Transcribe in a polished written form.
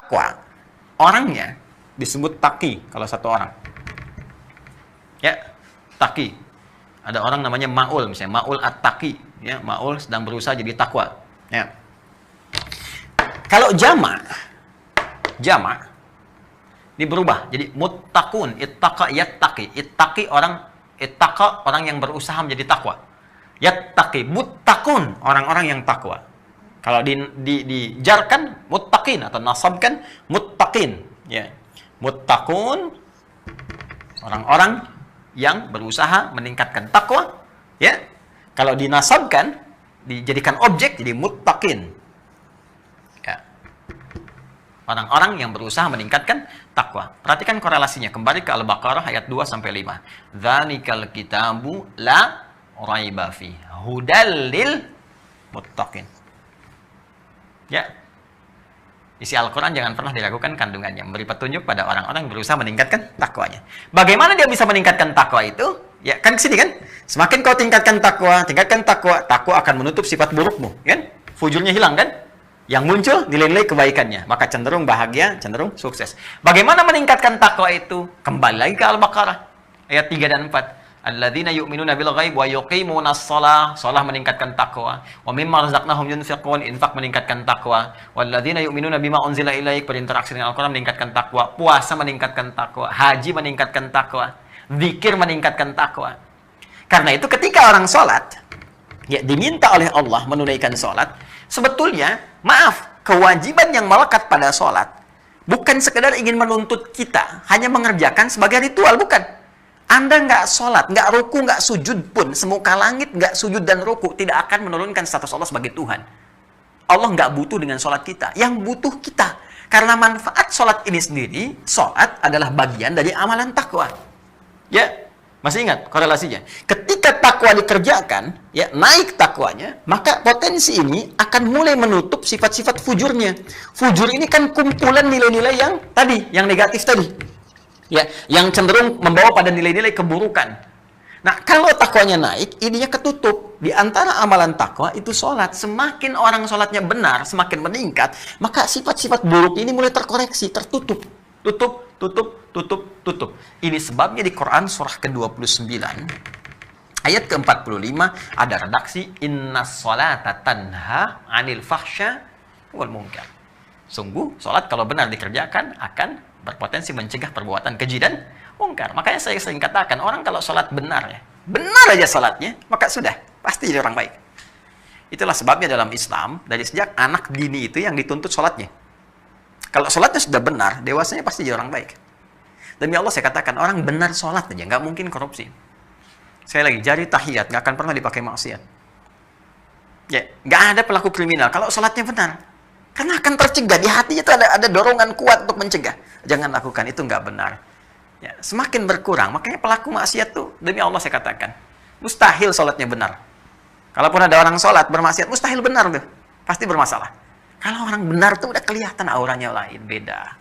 takwa, orangnya disebut taqi kalau satu orang. Ya, taqi. Ada orang namanya Ma'ul, misalnya Ma'ul at-taqi, ya, Ma'ul sedang berusaha jadi takwa. Ya. Kalau jamak ini berubah jadi muttaqun, ittaqa yattaqi. Ittaqi orang yang berusaha menjadi takwa. Yattaqi muttaqun, orang-orang yang takwa. Kalau dijarkan muttaqin atau nasabkan muttaqin, ya. Muttaqun, orang-orang yang berusaha meningkatkan takwa, ya. Kalau dinasabkan, dijadikan objek jadi muttaqin. Ya. Orang-orang yang berusaha meningkatkan takwa. Perhatikan korelasinya, kembali ke Al-Baqarah ayat 2 sampai 5. Dzalikal kitabu la raiba fi hudal lil muttaqin. Ya, isi Al-Quran jangan pernah diragukan kandungannya, memberi petunjuk pada orang-orang yang berusaha meningkatkan takwanya. Bagaimana dia bisa meningkatkan takwa itu? Ya, kan kesini kan? Semakin kau tingkatkan takwa, takwa akan menutup sifat burukmu, kan? Fujurnya hilang, kan? Yang muncul nilai-nilai kebaikannya, maka cenderung bahagia, cenderung sukses. Bagaimana meningkatkan takwa itu? Kembali lagi ke Al-Baqarah ayat 3 dan 4. Alladzina yu'minuna bil ghaib wa yuqimunas shalah, shalah meningkatkan takwa. Wa mimma razaqnahum yunfiqun, infak meningkatkan takwa. Walladzina yu'minuna bima unzila ilaik, berinteraksi dengan Al-Qur'an meningkatkan takwa. Puasa meningkatkan takwa, haji meningkatkan takwa, zikir meningkatkan takwa. Karena itu ketika orang salat, ya, diminta oleh Allah menunaikan salat, sebetulnya maaf, kewajiban yang melekat pada salat bukan sekedar ingin menuntut kita hanya mengerjakan sebagai ritual, bukan. Anda nggak sholat, nggak ruku, nggak sujud pun, semuka langit nggak sujud dan ruku, tidak akan menurunkan status Allah sebagai Tuhan. Allah nggak butuh dengan sholat kita, yang butuh kita. Karena manfaat sholat ini sendiri, sholat adalah bagian dari amalan takwa. Ya, masih ingat korelasinya? Ketika takwa dikerjakan, ya, naik takwanya, maka potensi ini akan mulai menutup sifat-sifat fujurnya. Fujur ini kan kumpulan nilai-nilai yang tadi, yang negatif tadi. Ya, yang cenderung membawa pada nilai-nilai keburukan. Nah, kalau takwanya naik, ininya ketutup. Di antara amalan takwa itu sholat. Semakin orang sholatnya benar, semakin meningkat, maka sifat-sifat buruk ini mulai terkoreksi, tertutup. Tutup. Ini sebabnya di Quran surah ke-29, ayat ke-45, ada redaksi, innas sholata tanha anil fahsya wal munkar. Sungguh, sholat kalau benar dikerjakan akan berpotensi mencegah perbuatan keji dan mungkar. Makanya saya sering katakan, orang kalau sholat benar, ya, benar aja sholatnya, maka sudah, pasti jadi orang baik. Itulah sebabnya dalam Islam, dari sejak anak dini itu yang dituntut sholatnya. Kalau sholatnya sudah benar, dewasanya pasti jadi orang baik. Demi Allah saya katakan, orang benar sholat aja, nggak mungkin korupsi. Saya lagi, jari tahiyat, nggak akan pernah dipakai maksiat. Ya, nggak ada pelaku kriminal, kalau sholatnya benar. Karena akan tercegah, di hatinya itu ada dorongan kuat untuk mencegah. Jangan lakukan, itu nggak benar. Ya, semakin berkurang, makanya pelaku maksiat tuh, demi Allah saya katakan, mustahil sholatnya benar. Kalaupun ada orang sholat bermaksiat, mustahil benar tuh, pasti bermasalah. Kalau orang benar tuh udah kelihatan auranya lain, beda.